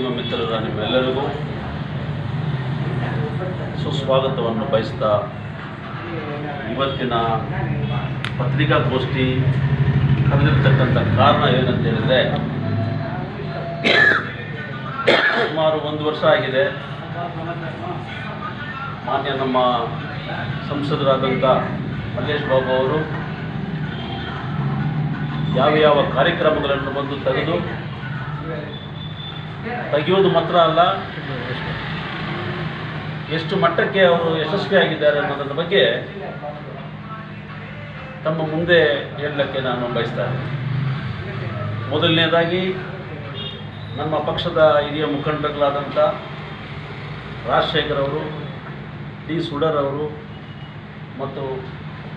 ಮಾಧ್ಯಮ ಮಿತ್ರರ ನಿಮ್ಮೆಲ್ಲರಿಗೂ ಸುಸ್ವಾಗತವನ್ನು ಬಯಸ್ತಾ ಇವತ್ತಿನ ಪತ್ರಿಕಾಗೋಷ್ಠಿ ಕರೆದಿರ್ತಕ್ಕಂಥ ಕಾರಣ ಏನಂತ ಹೇಳಿದರೆ, ಸುಮಾರು 1 ವರ್ಷ ಆಗಿದೆ ಮಾನ್ಯ ನಮ್ಮ ಸಂಸದರಾದಂಥ ಮಲ್ಲೇಶ್ ಬಾಬು ಅವರು ಯಾವ ಕಾರ್ಯಕ್ರಮಗಳನ್ನು ಬಂದು ತೆಗೆಯೋದು ಮಾತ್ರ ಅಲ್ಲ, ಎಷ್ಟು ಮಟ್ಟಕ್ಕೆ ಅವರು ಯಶಸ್ವಿಯಾಗಿದ್ದಾರೆ ಅನ್ನೋದ್ರ ಬಗ್ಗೆ ತಮ್ಮ ಮುಂದೆ ಹೇಳಲಿಕ್ಕೆ ನಾನು ಬಯಸ್ತಾರೆ. ಮೊದಲನೇದಾಗಿ ನಮ್ಮ ಪಕ್ಷದ ಹಿರಿಯ ಮುಖಂಡರುಗಳಾದಂಥ ರಾಜಶೇಖರ್ ಅವರು, ಡಿ ಸುಡರ್ ಅವರು ಮತ್ತು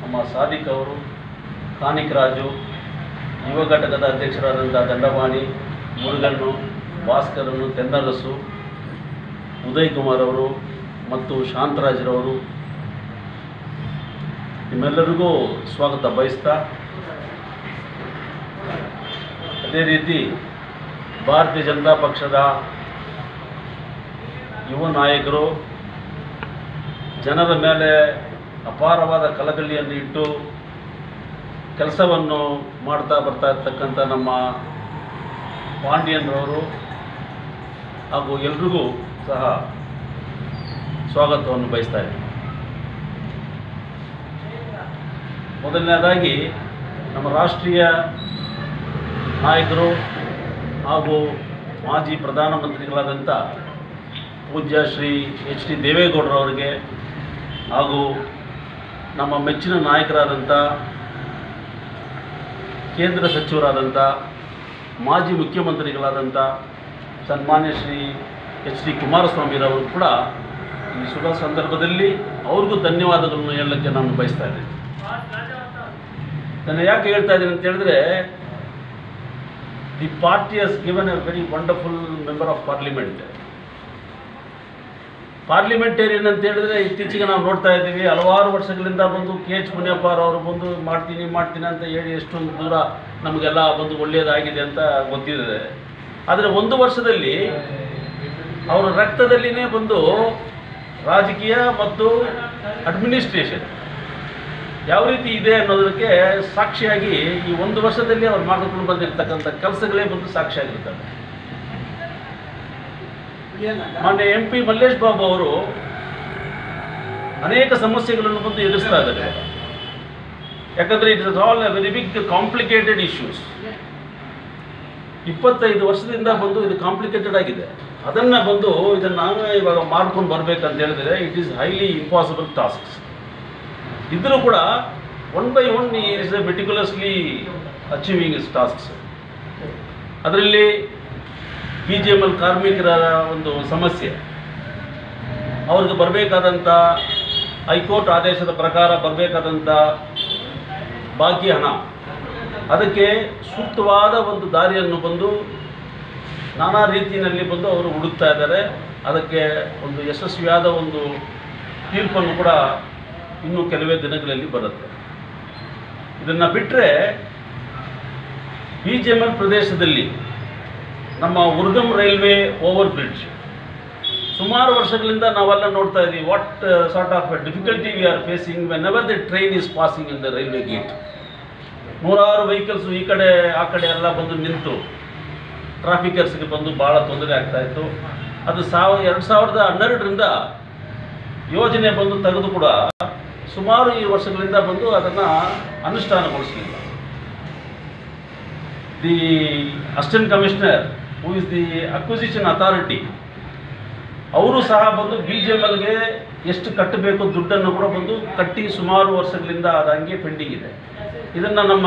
ನಮ್ಮ ಸಾದಿಕ್ ಅವರು, ಕಾನಿಕ್ ರಾಜು, ಯುವ ಘಟಕದ ಅಧ್ಯಕ್ಷರಾದಂಥ ದಂಡಪಾಣಿ, ಮುರುಗಣ್ಣು, ಭಾಸ್ಕರನ್ನು, ತೆನ್ನರಸು, ಉದಯ್ ಕುಮಾರ್ ಅವರು ಮತ್ತು ಶಾಂತರಾಜ್ರವರು ನಿಮ್ಮೆಲ್ಲರಿಗೂ ಸ್ವಾಗತ ಬಯಸ್ತಾ, ಅದೇ ರೀತಿ ಭಾರತೀಯ ಜನತಾ ಪಕ್ಷದ ಯುವ ನಾಯಕರು ಜನರ ಮೇಲೆ ಅಪಾರವಾದ ಕಳಕಳಿಯನ್ನು ಇಟ್ಟು ಕೆಲಸವನ್ನು ಮಾಡ್ತಾ ಬರ್ತಾ ಇರ್ತಕ್ಕಂಥ ನಮ್ಮ ಪಾಂಡ್ಯನ್ರವರು ಹಾಗೂ ಎಲ್ರಿಗೂ ಸಹ ಸ್ವಾಗತವನ್ನು ಬಯಸ್ತಾ ಇದ್ದೀನಿ. ಮೊದಲನೇದಾಗಿ ನಮ್ಮ ರಾಷ್ಟ್ರೀಯ ನಾಯಕರು ಹಾಗೂ ಮಾಜಿ ಪ್ರಧಾನಮಂತ್ರಿಗಳಾದಂಥ ಪೂಜ್ಯ ಶ್ರೀ ಎಚ್ ಡಿ ದೇವೇಗೌಡರವರಿಗೆ ಹಾಗೂ ನಮ್ಮ ಮೆಚ್ಚಿನ ನಾಯಕರಾದಂಥ ಕೇಂದ್ರ ಸಚಿವರಾದಂಥ ಮಾಜಿ ಮುಖ್ಯಮಂತ್ರಿಗಳಾದಂಥ ಸನ್ಮಾನ್ಯ ಶ್ರೀ ಎಚ್ ಡಿ ಕುಮಾರಸ್ವಾಮಿರವರು ಕೂಡ ಈ ಶುಭ ಸಂದರ್ಭದಲ್ಲಿ ಅವ್ರಿಗೂ ಧನ್ಯವಾದಗಳನ್ನು ಹೇಳಲಿಕ್ಕೆ ನಾನು ಬಯಸ್ತಾ ಇದ್ದೀನಿ. ನಾನು ಯಾಕೆ ಹೇಳ್ತಾ ಇದ್ದೀನಿ ಅಂತ ಹೇಳಿದ್ರೆ, ದಿ ಪಾರ್ಟಿ ಹಸ್ given A very wonderful member of parliamentarian ಅಂತ ಹೇಳಿದ್ರೆ ಇತ್ತೀಚೆಗೆ ನಾವು ನೋಡ್ತಾ ಇದ್ದೀವಿ. ಹಲವಾರು ವರ್ಷಗಳಿಂದ ಬಂದು ಕೆ ಎಚ್ ಮುನಿಯಪ್ಪರವರು ಬಂದು ಮಾಡ್ತೀನಿ ಅಂತ ಹೇಳಿ ಎಷ್ಟೊಂದು ದೂರ ನಮಗೆಲ್ಲ ಬಂದು ಒಳ್ಳೆಯದಾಗಿದೆ ಅಂತ ಗೊತ್ತಿದೆ. ಆದರೆ 1 ವರ್ಷದಲ್ಲಿ ಅವರ ರಕ್ತದಲ್ಲಿನೇ ಬಂದು ರಾಜಕೀಯ ಮತ್ತು ಅಡ್ಮಿನಿಸ್ಟ್ರೇಷನ್ ಯಾವ ರೀತಿ ಇದೆ ಅನ್ನೋದಕ್ಕೆ ಸಾಕ್ಷಿಯಾಗಿ ಈ 1 ವರ್ಷದಲ್ಲಿ ಅವ್ರು ಮಾಡಿಕೊಂಡು ಬಂದಿರತಕ್ಕಂಥ ಕೆಲಸಗಳೇ ಬಂದು ಸಾಕ್ಷಿಯಾಗಿರ್ತವೆ. ಮಾನ್ಯ MP ಮಲ್ಲೇಶ್ ಬಾಬು ಅವರು ಅನೇಕ ಸಮಸ್ಯೆಗಳನ್ನು ಬಂದು ಎದುರಿಸ್ತಾ ಇದ್ದಾರೆ. ಯಾಕಂದರೆ it is all a very big complicated issues. 25 ವರ್ಷದಿಂದ ಬಂದು ಇದು ಕಾಂಪ್ಲಿಕೇಟೆಡ್ ಆಗಿದೆ. ಅದನ್ನು ಬಂದು ಇದನ್ನು ನಾವೇ ಇವಾಗ ಮಾಡ್ಕೊಂಡು ಬರಬೇಕಂತ ಹೇಳಿದರೆ it is highly impossible tasks. ಇದ್ದರೂ ಕೂಡ 1 by 1 is meticulously achieving is tasks. ಅದರಲ್ಲಿ BGML ಕಾರ್ಮಿಕರ ಒಂದು ಸಮಸ್ಯೆ, ಅವ್ರಿಗೆ ಬರಬೇಕಾದಂಥ ಹೈಕೋರ್ಟ್ ಆದೇಶದ ಪ್ರಕಾರ ಬರಬೇಕಾದಂಥ ಬಾಕಿ ಹಣ, ಅದಕ್ಕೆ ಸೂಕ್ತವಾದ ಒಂದು ದಾರಿಯನ್ನು ಬಂದು ನಾನಾ ರೀತಿಯಲ್ಲಿ ಬಂದು ಅವರು ಹುಡುಕ್ತಾ ಇದ್ದಾರೆ. ಅದಕ್ಕೆ ಒಂದು ಯಶಸ್ವಿಯಾದ ಒಂದು ತೀರ್ಪನ್ನು ಕೂಡ ಇನ್ನೂ ಕೆಲವೇ ದಿನಗಳಲ್ಲಿ ಬರುತ್ತೆ. ಇದನ್ನು ಬಿಟ್ಟರೆ BGML ಪ್ರದೇಶದಲ್ಲಿ ನಮ್ಮ ಉರ್ಗಮ್ ರೈಲ್ವೆ ಓವರ್ ಬ್ರಿಡ್ಜ್ ಸುಮಾರು ವರ್ಷಗಳಿಂದ ನಾವೆಲ್ಲ ನೋಡ್ತಾ ಇದ್ದೀವಿ. What sort of difficulty we are facing when ever the train is passing in the railway gate. ನೂರಾರು ವೆಹಿಕಲ್ಸು ಈ ಕಡೆ ಆ ಕಡೆ ಎಲ್ಲ ಬಂದು ನಿಂತು ಟ್ರಾಫಿಕರ್ಸ್ಗೆ ಬಂದು ಭಾಳ ತೊಂದರೆ ಆಗ್ತಾಯಿತ್ತು. ಅದು 2012ರಿಂದ ಯೋಜನೆ ಬಂದು ತೆಗೆದು ಕೂಡ ಸುಮಾರು ಈ ವರ್ಷಗಳಿಂದ ಬಂದು ಅದನ್ನು ಅನುಷ್ಠಾನಗೊಳಿಸಲಿಲ್ಲ. The assistant commissioner who is the acquisition authority ಅವರು ಸಹ ಬಂದು BGMLಗೆ ಎಷ್ಟು ಕಟ್ಟಬೇಕು ದುಡ್ಡನ್ನು ಕೂಡ ಬಂದು ಕಟ್ಟಿ ಸುಮಾರು ವರ್ಷಗಳಿಂದ ಅದು ಹಂಗೆ ಪೆಂಡಿಂಗ್ ಇದೆ. ಇದನ್ನು ನಮ್ಮ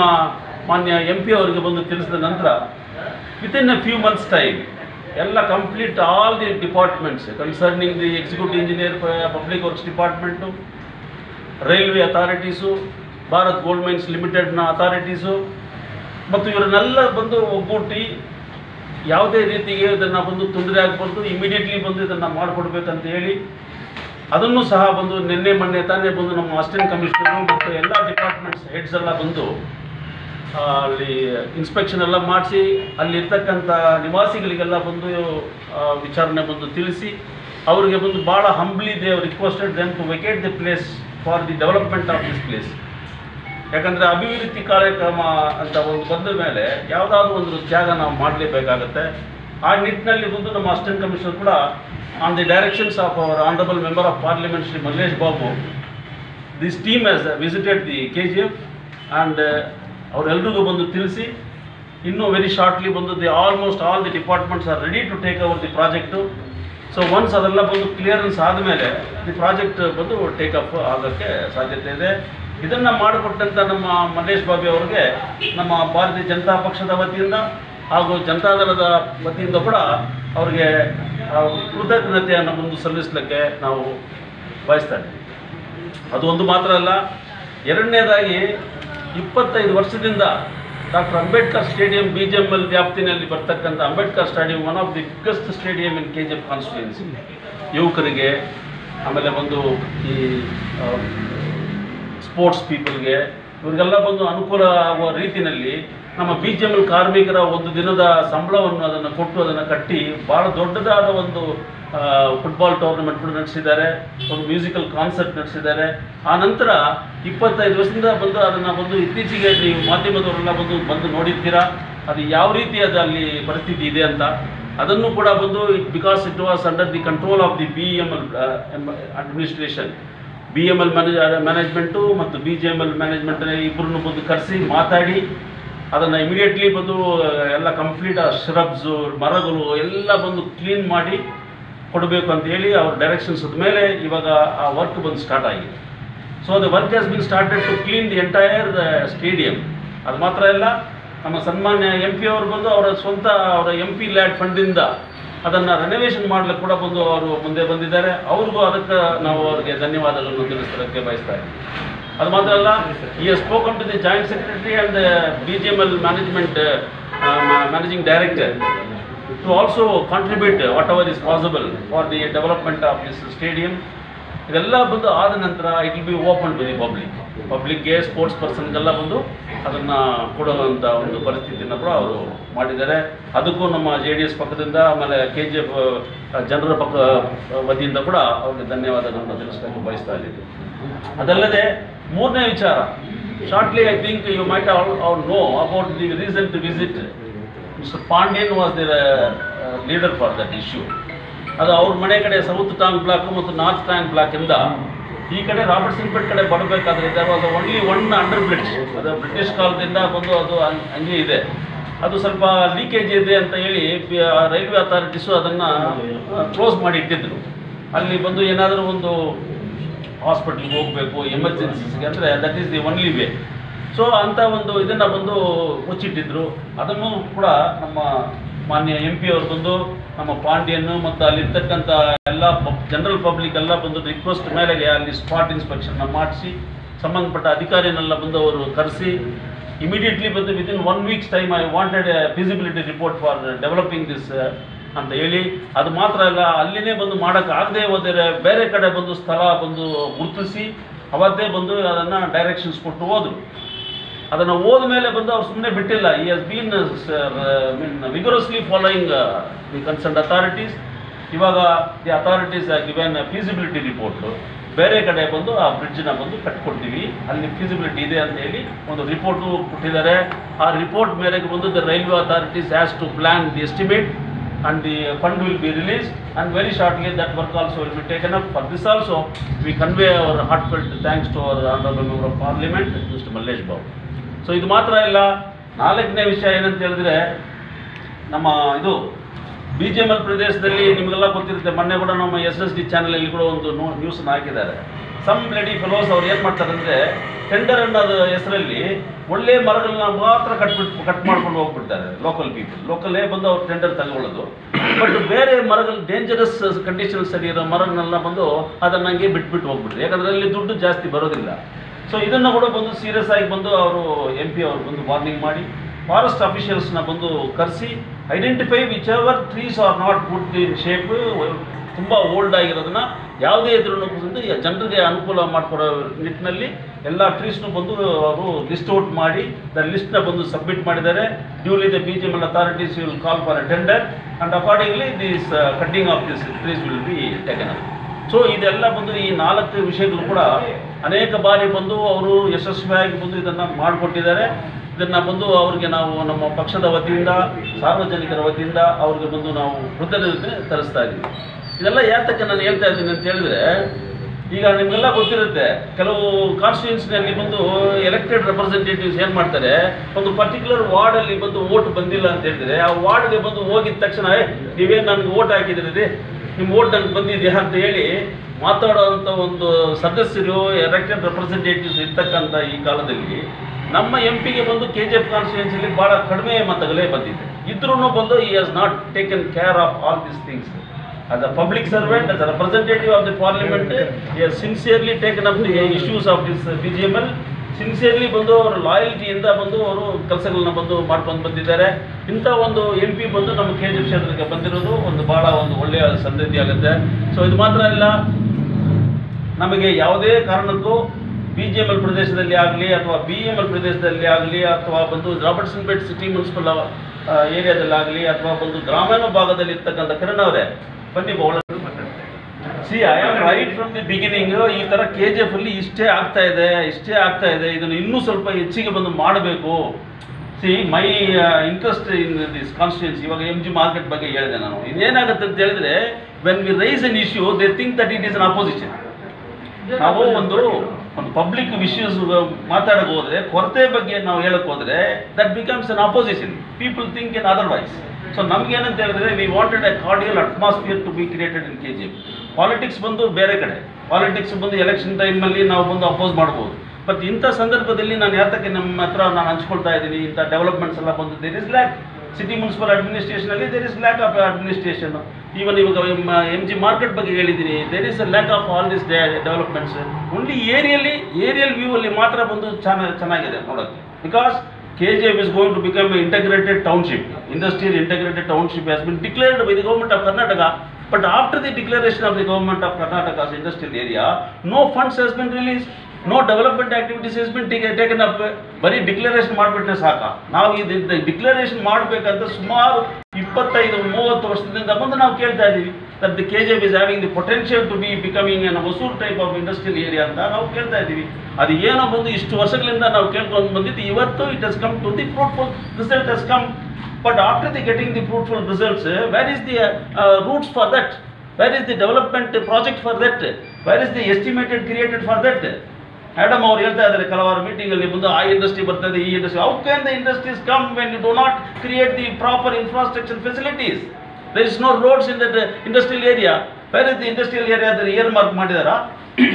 ಮಾನ್ಯ MP ಅವರಿಗೆ ಬಂದು ತಿಳಿಸಿದ ನಂತರ within a few months time ಎಲ್ಲ complete all the departments concerning the executive engineer, public works department, railway authorities, Bharat gold mines ಲಿಮಿಟೆಡ್ನ ಅಥಾರಿಟೀಸು ಮತ್ತು ಇವರನ್ನೆಲ್ಲ ಬಂದು ಒಗ್ಗೂಟಿ ಯಾವುದೇ ರೀತಿಗೆ ಇದನ್ನು ಬಂದು ತೊಂದರೆ ಆಗಬಾರ್ದು, ಇಮಿಡಿಯೇಟ್ಲಿ ಬಂದು ಇದನ್ನು ಮಾಡಿಕೊಡ್ಬೇಕಂತ ಹೇಳಿ ಅದನ್ನು ಸಹ ಬಂದು ಮೊನ್ನೆ ತಾನೇ ಬಂದು ನಮ್ಮ ಅಸಿಸ್ಟೆಂಟ್ ಕಮಿಷನರು ಮತ್ತು ಎಲ್ಲ ಡಿಪಾರ್ಟ್ಮೆಂಟ್ಸ್ ಹೆಡ್ಸ್ ಎಲ್ಲ ಬಂದು ಅಲ್ಲಿ ಇನ್ಸ್ಪೆಕ್ಷನ್ ಎಲ್ಲ ಮಾಡಿಸಿ ಅಲ್ಲಿರ್ತಕ್ಕಂಥ ನಿವಾಸಿಗಳಿಗೆಲ್ಲ ಬಂದು ವಿಚಾರಣೆ ಬಂದು ತಿಳಿಸಿ ಅವರಿಗೆ ಬಂದು ಭಾಳ humbly they requested them to vacate the place for the development of this place. ಯಾಕಂದರೆ ಅಭಿವೃದ್ಧಿ ಕಾರ್ಯಕ್ರಮ ಅಂತ ಒಂದು ಬಂದ ಮೇಲೆ ಯಾವುದಾದ್ರೂ ಒಂದು ತ್ಯಾಗ ನಾವು ಮಾಡಲೇಬೇಕಾಗತ್ತೆ. ಆ ನಿಟ್ಟಿನಲ್ಲಿ ಬಂದು ನಮ್ಮ ಅಸಿಸ್ಟೆಂಟ್ ಕಮಿಷನರ್ ಕೂಡ on the directions of our honourable member of parliament Shri Mallesh Babu, this team has visited the KGF and ಅವರೆಲ್ಲರಿಗೂ ಬಂದು ತಿಳಿಸಿ ಇನ್ನೂ ವೆರಿ ಶಾರ್ಟ್ಲಿ ಬಂದು almost all the departments are ready to take over the project. So once ಅದೆಲ್ಲ ಬಂದು clearance ಆದಮೇಲೆ the project ಬಂದು take-up ಆಗೋಕ್ಕೆ ಸಾಧ್ಯತೆ ಇದೆ. ಇದನ್ನು ಮಾಡಿಕೊಟ್ಟಂಥ ನಮ್ಮ ಮಲ್ಲೇಶ್ ಬಾಬು ಅವರಿಗೆ ನಮ್ಮ ಭಾರತೀಯ ಜನತಾ ಪಕ್ಷದ ವತಿಯಿಂದ ಹಾಗೂ ಜನತಾದಳದ ವತಿಯಿಂದ ಕೂಡ ಅವರಿಗೆ ಕೃತಜ್ಞತೆಯನ್ನು ಮುಂದೆ ಸಲ್ಲಿಸಲಿಕ್ಕೆ ನಾವು ಬಯಸ್ತಾ ಇದ್ದೀವಿ. ಅದು ಒಂದು ಮಾತ್ರ ಅಲ್ಲ, ಎರಡನೇದಾಗಿ 25 ವರ್ಷದಿಂದ ಡಾಕ್ಟರ್ ಅಂಬೇಡ್ಕರ್ ಸ್ಟೇಡಿಯಂ BGML ವ್ಯಾಪ್ತಿನಲ್ಲಿ ಬರ್ತಕ್ಕಂಥ Ambedkar stadium one of the biggest stadium in KGF constituency. ಯುವಕರಿಗೆ, ಆಮೇಲೆ ಬಂದು ಈ ಸ್ಪೋರ್ಟ್ಸ್ ಪೀಪಲ್ಗೆ, ಇವರಿಗೆಲ್ಲ ಬಂದು ಅನುಕೂಲ ಆಗುವ ರೀತಿಯಲ್ಲಿ ನಮ್ಮ BGML ಕಾರ್ಮಿಕರ ಒಂದು ದಿನದ ಸಂಬಳವನ್ನು ಅದನ್ನು ಕೊಟ್ಟು ಅದನ್ನು ಕಟ್ಟಿ ಭಾಳ ದೊಡ್ಡದಾದ ಒಂದು ಫುಟ್ಬಾಲ್ ಟೂರ್ನಮೆಂಟ್ ಕೂಡ ನಡೆಸಿದ್ದಾರೆ, ಒಂದು ಮ್ಯೂಸಿಕಲ್ ಕಾನ್ಸರ್ಟ್ ನಡೆಸಿದ್ದಾರೆ. ಆ ನಂತರ 25 ವರ್ಷದಿಂದ ಬಂದು ಅದನ್ನು ಬಂದು ಇತ್ತೀಚೆಗೆ ನೀವು ಮಾಧ್ಯಮದವರೆಲ್ಲ ಬಂದು ನೋಡಿರ್ತೀರಾ ಅದು ಯಾವ ರೀತಿ ಅದು ಅಲ್ಲಿ ಪರಿಸ್ಥಿತಿ ಇದೆ ಅಂತ. ಅದನ್ನು ಕೂಡ ಬಂದು because it was under the control of the BML administration, BML management ಮತ್ತು BGML ಮ್ಯಾನೇಜ್ಮೆಂಟ್ ಇಬ್ಬರನ್ನು ಬಂದು ಕರೆಸಿ ಮಾತಾಡಿ ಅದನ್ನು ಇಮಿಡಿಯೇಟ್ಲಿ ಬಂದು ಎಲ್ಲ ಕಂಪ್ಲೀಟ್ ಆ ಶ್ರಬ್ಸು ಮರಗಳು ಎಲ್ಲ ಬಂದು ಕ್ಲೀನ್ ಮಾಡಿ ಕೊಡಬೇಕು ಅಂತ ಹೇಳಿ ಅವ್ರ ಡೈರೆಕ್ಷನ್ಸ್ ಮೇಲೆ ಇವಾಗ ಆ ವರ್ಕ್ ಬಂದು ಸ್ಟಾರ್ಟ್ ಆಗಿದೆ. So the work has been started to clean the entire stadium. ಅದು ಮಾತ್ರ ಇಲ್ಲ, ನಮ್ಮ ಸನ್ಮಾನ್ಯ MP ಅವರು ಬಂದು ಅವರ ಸ್ವಂತ ಅವರ MP ಲ್ಯಾಡ್ ಫಂಡಿಂದ ಅದನ್ನು ರೆನೋವೇಷನ್ ಮಾಡಲಿಕ್ಕೆ ಕೂಡ ಬಂದು ಅವರು ಮುಂದೆ ಬಂದಿದ್ದಾರೆ. ಅವ್ರಿಗೂ ಅದಕ್ಕೆ ನಾವು ಅವರಿಗೆ ಧನ್ಯವಾದಗಳನ್ನು ತಿಳಿಸೋದಕ್ಕೆ ಬಯಸ್ತಾ ಇದ್ದೀವಿ. ಅದು ಮಾತ್ರ ಅಲ್ಲ, ಈ spoken to the joint secretary and BGML management managing director to also contribute whatever is possible for the development of this stadium. ಇದೆಲ್ಲ ಬಂದು ಆದ ನಂತರ it will be open to the ಪಬ್ಲಿಕ್ಗೆ, ಸ್ಪೋರ್ಟ್ಸ್ ಪರ್ಸನ್ಗೆಲ್ಲ ಬಂದು ಅದನ್ನು ಕೊಡುವಂಥ ಒಂದು ಪರಿಸ್ಥಿತಿಯನ್ನು ಕೂಡ ಅವರು ಮಾಡಿದ್ದಾರೆ. ಅದಕ್ಕೂ ನಮ್ಮ JDS ಪಕ್ಕದಿಂದ ಆಮೇಲೆ KGF ಜನರ ವತಿಯಿಂದ ಕೂಡ ಅವ್ರಿಗೆ ಧನ್ಯವಾದಗಳನ್ನು ತಿಳಿಸಬೇಕು ಬಯಸ್ತಾ ಇದ್ದೀವಿ. ಅದಲ್ಲದೆ ಮೂರನೇ ವಿಚಾರ, shortly I think you might all know about the recent visit. Mr. Pandian was the leader for that issue. ಅದು ಅವ್ರ ಮನೆ ಕಡೆ ಸೌತ್ ಟಾಂಗ್ ಬ್ಲಾಕ್ ಮತ್ತು ನಾರ್ತ್ ಟಾಂಗ್ ಬ್ಲಾಕಿಂದ ಈ ಕಡೆ ರಾಬರ್ಟ್ಸನ್ ಪೇಟ್ ಕಡೆ ಬರಬೇಕಾದ್ರೆ there was only one under bridge. ಅದು ಬ್ರಿಟಿಷ್ ಕಾಲದಿಂದ ಬಂದು ಅದು ಹಂಗೆ ಇದೆ, ಅದು ಸ್ವಲ್ಪ ಲೀಕೇಜ್ ಇದೆ ಅಂತ ಹೇಳಿ ರೈಲ್ವೆ ಅಥಾರಿಟೀಸು ಅದನ್ನು ಕ್ಲೋಸ್ ಮಾಡಿ ಇಟ್ಟಿದ್ರು. ಅಲ್ಲಿ ಬಂದು ಏನಾದರೂ ಒಂದು ಹಾಸ್ಪಿಟ್ಲಿಗೆ ಹೋಗಬೇಕು ಎಮರ್ಜೆನ್ಸೀಸ್ಗೆ ಅಂದರೆ that is the only way. So ಅಂಥ ಒಂದು ಇದನ್ನು ಬಂದು ಮುಚ್ಚಿಟ್ಟಿದ್ರು. ಅದನ್ನು ಕೂಡ ನಮ್ಮ ಮಾನ್ಯ MP ಅವರು ಬಂದು ನಮ್ಮ ಪಾಂಡ್ಯನ್ನು ಮತ್ತು ಅಲ್ಲಿರ್ತಕ್ಕಂಥ ಎಲ್ಲ ಜನರಲ್ ಪಬ್ಲಿಕ್ ಎಲ್ಲ ಬಂದು ರಿಕ್ವೆಸ್ಟ್ ಮೇಲೆಗೆ ಅಲ್ಲಿ ಸ್ಪಾಟ್ ಇನ್ಸ್ಪೆಕ್ಷನ್ನ ಮಾಡಿಸಿ ಸಂಬಂಧಪಟ್ಟ ಅಧಿಕಾರಿನೆಲ್ಲ ಬಂದು ಅವರು ಕರೆಸಿ ಇಮಿಡಿಯೇಟ್ಲಿ ಬಂದು within 1 week's time I wanted A feasibility report for developing this ಅಂತ ಹೇಳಿ. ಅದು ಮಾತ್ರ ಅಲ್ಲ, ಅಲ್ಲಿನೇ ಬಂದು ಮಾಡೋಕ್ಕಾಗದೆ ಹೋದರೆ ಬೇರೆ ಕಡೆ ಬಂದು ಸ್ಥಳ ಬಂದು ಗುರುತಿಸಿ ಅವತ್ತೇ ಬಂದು ಅದನ್ನು ಡೈರೆಕ್ಷನ್ಸ್ ಕೊಟ್ಟು ಹೋದರು. ಅದನ್ನು ಹೋದ ಮೇಲೆ ಬಂದು ಅವ್ರು ಸುಮ್ಮನೆ ಬಿಟ್ಟಿಲ್ಲ. ಈ has been vigorously following the concern authorities. ಇವಾಗ the authorities given feasibility report ಬೇರೆ ಕಡೆ ಬಂದು ಆ ಬ್ರಿಡ್ಜನ್ನ ಬಂದು ಕಟ್ಕೊಡ್ತೀವಿ, ಅಲ್ಲಿ ಫೀಸಿಬಿಲಿಟಿ ಇದೆ ಅಂತ ಹೇಳಿ ಒಂದು ರಿಪೋರ್ಟು ಕೊಟ್ಟಿದ್ದಾರೆ. ಆ ರಿಪೋರ್ಟ್ ಮೇರೆಗೆ ಬಂದು the railway authorities has to plan the estimate and the fund will be released and very shortly that work also will be taken up. For this also we convey our heartfelt thanks to our honorable member of parliament Mr. Mallesh Babu. So ಇದು ಮಾತ್ರ ಇಲ್ಲ, ನಾಲ್ಕನೇ ವಿಷಯ ಏನಂತ ಹೇಳಿದ್ರೆ ನಮ್ಮ ಇದು BGML ಪ್ರದೇಶದಲ್ಲಿ ನಿಮಗೆಲ್ಲ ಗೊತ್ತಿರುತ್ತೆ, ಮೊನ್ನೆ ಕೂಡ ನಮ್ಮ SSD ಚಾನಲಲ್ಲಿ ಕೂಡ ಒಂದು ನ್ಯೂಸನ್ನು ಹಾಕಿದ್ದಾರೆ. ಸಮ್ ಲೇಡಿ ಫೆಲೋಸ್ ಅವ್ರು ಏನು ಮಾಡ್ತಾರೆ ಅಂದರೆ ಟೆಂಡರ್ ಅನ್ನೋದು ಹೆಸರಲ್ಲಿ ಒಳ್ಳೆ ಮರಗಳನ್ನ ಮಾತ್ರ ಕಟ್ ಮಾಡ್ಕೊಂಡು ಹೋಗ್ಬಿಡ್ತಾರೆ. ಲೋಕಲ್ಲೇ ಬಂದು ಅವ್ರು ಟೆಂಡರ್ ತಗೊಳ್ಳೋದು. ಬಟ್ ಬೇರೆ ಮರಗಳು ಡೇಂಜರಸ್ ಕಂಡೀಷನ್ ಸರಿ ಇರೋ ಮರಗಳನ್ನೆಲ್ಲ ಬಂದು ಅದನ್ನು ಹಂಗೆ ಬಿಟ್ಬಿಟ್ಟು ಹೋಗ್ಬಿಡ್ತಾರೆ, ಯಾಕಂದರೆ ಅಲ್ಲಿ ದುಡ್ಡು ಜಾಸ್ತಿ ಬರೋದಿಲ್ಲ. ಸೊ ಇದನ್ನು ಕೂಡ ಬಂದು ಸೀರಿಯಸ್ ಆಗಿ ಬಂದು ಅವರು MP ಅವರು ಬಂದು ವಾರ್ನಿಂಗ್ ಮಾಡಿ ಫಾರೆಸ್ಟ್ ಅಫಿಷಿಯಲ್ಸ್ನ ಬಂದು ಕರೆಸಿ identify which ever trees are not good in shape, ತುಂಬ ಓಲ್ಡ್ ಆಗಿರೋದನ್ನ ಯಾವುದೇ ಇದ್ರೂ ಜನರಿಗೆ ಅನುಕೂಲ ಮಾಡಿಕೊಡೋ ನಿಟ್ಟಿನಲ್ಲಿ ಎಲ್ಲ ಟ್ರೀಸ್ನು ಬಂದು ಅವರು ಲಿಸ್ಟ್ ಔಟ್ ಮಾಡಿ ದ ಲಿಸ್ಟ್ನ ಬಂದು ಸಬ್ಮಿಟ್ ಮಾಡಿದ್ದಾರೆ. Duly the BGML authorities will call for a tender and accordingly this cutting of this trees will be taken up. So ಇದೆಲ್ಲ ಬಂದು ಈ 4 ವಿಷಯಗಳು ಕೂಡ ಅನೇಕ ಬಾರಿ ಬಂದು ಅವರು ಯಶಸ್ವಿಯಾಗಿ ಬಂದು ಇದನ್ನು ಮಾಡಿಕೊಟ್ಟಿದ್ದಾರೆ. ಇದನ್ನು ಬಂದು ಅವರಿಗೆ ನಾವು ನಮ್ಮ ಪಕ್ಷದ ವತಿಯಿಂದ ಸಾರ್ವಜನಿಕರ ವತಿಯಿಂದ ಅವ್ರಿಗೆ ಬಂದು ನಾವು ಕೃತಜ್ಞತೆ ತರಿಸ್ತಾ ಇದ್ದೀವಿ. ಇದೆಲ್ಲ ಯಾತಕ್ಕೆ ನಾನು ಹೇಳ್ತಾ ಇದ್ದೀನಿ ಅಂತ ಹೇಳಿದ್ರೆ, ಈಗ ನಿಮಗೆಲ್ಲ ಗೊತ್ತಿರುತ್ತೆ, ಕೆಲವು ಕಾನ್ಸ್ಟಿಟ್ಯೂನ್ಸಿನಲ್ಲಿ ಬಂದು ಎಲೆಕ್ಟೆಡ್ ರೆಪ್ರೆಸೆಂಟೇಟಿವ್ಸ್ ಏನು ಮಾಡ್ತಾರೆ, ಒಂದು ಪರ್ಟಿಕ್ಯುಲರ್ ವಾರ್ಡಲ್ಲಿ ಬಂದು ವೋಟ್ ಬಂದಿಲ್ಲ ಅಂತ ಹೇಳಿದರೆ ಆ ವಾರ್ಡ್ಗೆ ಬಂದು ಹೋಗಿದ ತಕ್ಷಣ ನೀವೇನು ನನಗೆ ವೋಟ್ ಹಾಕಿದ್ರಿ, ನಿಮ್ಮ ವೋಟ್ ನನಗೆ ಬಂದಿದೆಯಾ ಅಂತ ಹೇಳಿ ಮಾತಾಡೋವಂಥ ಒಂದು ಸದಸ್ಯರು ಎಲೆಕ್ಟೆಡ್ ರೆಪ್ರೆಸೆಂಟೇಟಿವ್ಸ್ ಇರ್ತಕ್ಕಂಥ ಈ ಕಾಲದಲ್ಲಿ ನಮ್ಮ MP ಬಂದು KGF ಕಾನ್ಸ್ಟಿಟ್ಯೂನ್ಸಿಯಲ್ಲಿ ಭಾಳ ಕಡಿಮೆ ಮತಗಳೇ ಬಂದಿದೆ. ಇದ್ರೂ ಬಂದು he has not taken care of all these things. As a public servant, as a representative of the parliament, he has sincerely taken up the issues of this BGML. Sincerely ಬಂದು ಅವರು ಲಾಯಲ್ಟಿಯಿಂದ ಬಂದು ಅವರು ಕೆಲಸಗಳನ್ನ ಬಂದು ಮಾಡ್ಕೊಂಡು ಬಂದಿದ್ದಾರೆ. ಇಂಥ ಒಂದು MP ಬಂದು ನಮ್ಮ KGF ಕ್ಷೇತ್ರಕ್ಕೆ ಬಂದಿರೋದು ಒಂದು ಭಾಳ ಒಂದು ಒಳ್ಳೆಯ ಸಂಗತಿ ಆಗುತ್ತೆ. ಸೊ ಇದು ಮಾತ್ರ ಇಲ್ಲ, ನಮಗೆ ಯಾವುದೇ ಕಾರಣಕ್ಕೂ BGML ಪ್ರದೇಶದಲ್ಲಿ ಆಗಲಿ ಅಥವಾ BML ಪ್ರದೇಶದಲ್ಲಿ ಆಗಲಿ ಅಥವಾ ಬಂದು ರಾಬರ್ಟ್ಸನ್ ಬೆಟ್ ಸಿಟಿ ಮುನ್ಸಿಪಲ್ ಏರಿಯಾದಲ್ಲಾಗಲಿ ಅಥವಾ ಬಂದು ಗ್ರಾಮೀಣ ಭಾಗದಲ್ಲಿ ಇರ್ತಕ್ಕಂಥ ಕಿರಣ್ ಅವರೇ ಬನ್ನಿ ಬಹಳ C I am right from the beginning ಈ ಥರ KGF ಅಲ್ಲಿ ಇಷ್ಟೇ ಆಗ್ತಾ ಇದೆ, ಇದನ್ನು ಇನ್ನೂ ಸ್ವಲ್ಪ ಹೆಚ್ಚಿಗೆ ಬಂದು ಮಾಡಬೇಕು. See my interest in this constituency, ಇವಾಗ MG ಮಾರ್ಕೆಟ್ ಬಗ್ಗೆ ಹೇಳಿದೆ ನಾನು. ಇದೇನಾಗುತ್ತೆ ಅಂತ ಹೇಳಿದ್ರೆ, when we raise an issue they think that it is an opposition. ನಾವು ಒಂದು ಪಬ್ಲಿಕ್ ಇಶ್ಯೂಸ್ ಮಾತಾಡಕ್ಕೆ ಹೋದರೆ, ಕೊರತೆ ಬಗ್ಗೆ ನಾವು ಹೇಳಕ್ಕೆ ಹೋದರೆ, that becomes an opposition. People think in otherwise. So ನಮ್ಗೇನಂತ ಹೇಳಿದ್ರೆ, we wanted a cordial atmosphere to be created in KGF. Politics ಬಂದು ಬೇರೆ ಕಡೆ, ಪಾಲಿಟಿಕ್ಸ್ ಬಂದು ಎಲೆಕ್ಷನ್ ಟೈಮಲ್ಲಿ ನಾವು ಬಂದು ಅಪೋಸ್ ಮಾಡ್ಬೋದು. ಬಟ್ ಇಂಥ ಸಂದರ್ಭದಲ್ಲಿ ನಾನು ಯಾತಕ್ಕೆ ನಮ್ಮ ಹತ್ರ ನಾನು ಹಂಚ್ಕೊಳ್ತಾ ಇದ್ದೀನಿ, ಇಂಥ ಡೆವಲಪ್ಮೆಂಟ್ಸ್ ಎಲ್ಲ ಬಂದು there is lack. City municipal ಅಡ್ಮಿನಿಸ್ಟ್ರೇಷನಲ್ಲಿ there is lack of administration. Even ಇವಾಗ MG ಮಾರ್ಕೆಟ್ ಬಗ್ಗೆ ಹೇಳಿದ್ದೀನಿ, there is a lack of all this developments. Only aerial view ಅಲ್ಲಿ ಮಾತ್ರ ಬಂದು ಚೆನ್ನಾಗಿದೆ ನೋಡೋಕ್ಕೆ. Because KGF is going to become an integrated township. Industrial integrated township has been declared by the government of Karnataka. But after the declaration of the government of Karnataka's industrial area, no funds has been released. No development activities has been taken up. ಬರೀ declaration ಮಾಡಿಬಿಟ್ರೆ ಸಾಕ. ನಾವು ಇದು declaration ಮಾಡಬೇಕಂತ ಸುಮಾರು 25-30 ವರ್ಷದಿಂದ ಬಂದು ನಾವು ಕೇಳ್ತಾ ಇದ್ದೀವಿ. That the KGF is having the potential to be becoming an Hosur type of industrial area ಅಂತ ನಾವು ಕೇಳ್ತಾ ಇದ್ದೀವಿ. ಅದು ಏನೋ ಬಂದು ಇಷ್ಟು ವರ್ಷಗಳಿಂದ ನಾವು ಕೇಳ್ಕೊಂಡು ಬಂದಿದ್ದು, ಇವತ್ತು it has come to the fruitful result has come. But after the getting the fruitful results, where is the roots for that? Where is the development project for that? Where is the estimated created for that? Madam ಅವ್ರು ಹೇಳ್ತಾ ಇದ್ದಾರೆ ಕೆಲವಾರು ಮೀಟಿಂಗಲ್ಲಿ ಬಂದು, ಆ industry ಬರ್ತದೆ, ಈ industry. How can the industries come when you do not create the proper infrastructure facilities? There is no roads in that industrial area. Where is the industrial area? ಅದರ earmark ಮಾಡಿದಾರಾ?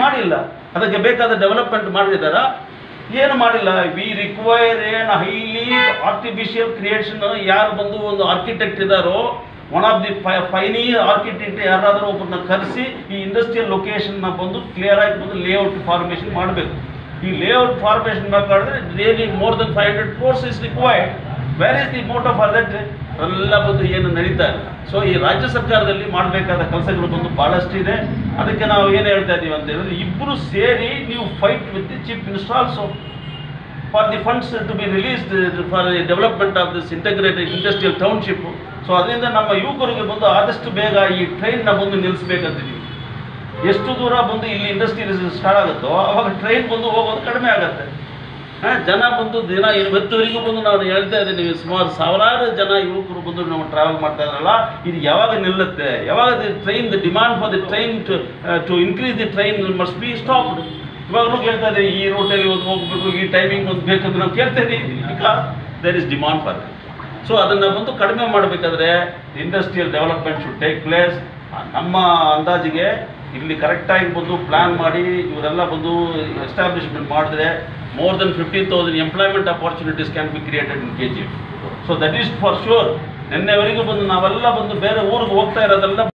ಮಾಡಿಲ್ಲ. ಅದಕ್ಕೆ ಬೇಕಾದ development ಮಾಡಿದಾರಾ? ಏನು ಮಾಡಿಲ್ಲ. We require an highly artificial creation. ಯಾರು ಬಂದು ಒಂದು ಆರ್ಕಿಟೆಕ್ಟ್ ಇದ್ದಾರೋ, one of the finer architect ಯಾರಾದರೂ ಒಬ್ಬರನ್ನ ಕರೆಸಿ ಈ ಇಂಡಸ್ಟ್ರಿಯಲ್ ಲೊಕೇಶನ್ನ ಬಂದು ಕ್ಲಿಯರ್ ಆಗಿ ಬಂದು ಲೇಔಟ್ ಫಾರ್ಮೇಷನ್ ಮಾಡಬೇಕು. ಈ ಲೇಔಟ್ ಫಾರ್ಮೇಷನ್ ಬೇಕಾದ್ರೆ really more than 500 crores is required. Where is the motto for that? ಎಲ್ಲ ಬಂದು ಏನು ನಡೀತಾ ಇಲ್ಲ. ಸೊ ಈ ರಾಜ್ಯ ಸರ್ಕಾರದಲ್ಲಿ ಮಾಡಬೇಕಾದ ಕೆಲಸಗಳು ಬಂದು ಭಾಳಷ್ಟು ಇದೆ. ಅದಕ್ಕೆ ನಾವು ಏನು ಹೇಳ್ತಾ ಇದ್ದೀವಿ ಅಂತ ಹೇಳಿದ್ರೆ, ಇಬ್ಬರು ಸೇರಿ ನೀವು fight with the chief minister also for the funds to be released for the development of this integrated industrial township. So ಅದರಿಂದ ನಮ್ಮ ಯುವಕರಿಗೆ ಬಂದು ಆದಷ್ಟು ಬೇಗ ಈ ಟ್ರೈನ್ನ ಬಂದು ನಿಲ್ಲಿಸ್ಬೇಕಂತೀವಿ. ಎಷ್ಟು ದೂರ ಬಂದು ಇಲ್ಲಿ ಇಂಡಸ್ಟ್ರಿ ಸ್ಟಾರ್ಟ್ ಆಗುತ್ತೋ ಅವಾಗ ಟ್ರೈನ್ ಬಂದು ಹೋಗೋದು ಕಡಿಮೆ ಆಗುತ್ತೆ. ಜನ ಬಂದು ದಿನ ಇವತ್ತುವರೆಗೂ ಬಂದು ನಾನು ಹೇಳ್ತಾ ಇದ್ದೀನಿ, ಸುಮಾರು ಸಾವಿರಾರು ಜನ ಯುವಕರು ಬಂದು ನಾವು ಟ್ರಾವೆಲ್ ಮಾಡ್ತಾ ಇದ್ರಲ್ಲ, ಇದು ಯಾವಾಗ ನಿಲ್ಲುತ್ತೆ? ಯಾವಾಗ the train, the demand for the train to increase the train must be stopped. ಇವಾಗಲೂ ಕೇಳ್ತಾ ಇದ್ದೀವಿ, ಈ ರೂಟಲ್ಲಿ ಒಂದು ಹೋಗಬೇಕು, ಈ ಟೈಮಿಂಗ್ ಒಂದು ಬೇಕಂತ ನಾವು ಕೇಳ್ತಾ ಇದ್ದೀವಿ. Because there is demand for that. So ಅದನ್ನು ಬಂದು ಕಡಿಮೆ ಮಾಡಬೇಕಾದ್ರೆ industrial development should take place. ನಮ್ಮ ಅಂದಾಜಿಗೆ ಇಲ್ಲಿ ಕರೆಕ್ಟಾಗಿ ಬಂದು ಪ್ಲ್ಯಾನ್ ಮಾಡಿ ಇವರೆಲ್ಲ ಬಂದು ಎಸ್ಟಾಬ್ಲಿಷ್ಮೆಂಟ್ ಮಾಡಿದ್ರೆ more than 15,000 employment opportunities can be created in KGF. So that is for sure. ನೆನ್ನೆವರೆಗೂ ಬಂದು ನಾವೆಲ್ಲ ಬಂದು ಬೇರೆ ಊರಿಗೆ ಹೋಗ್ತಾ ಇರೋದೆಲ್ಲ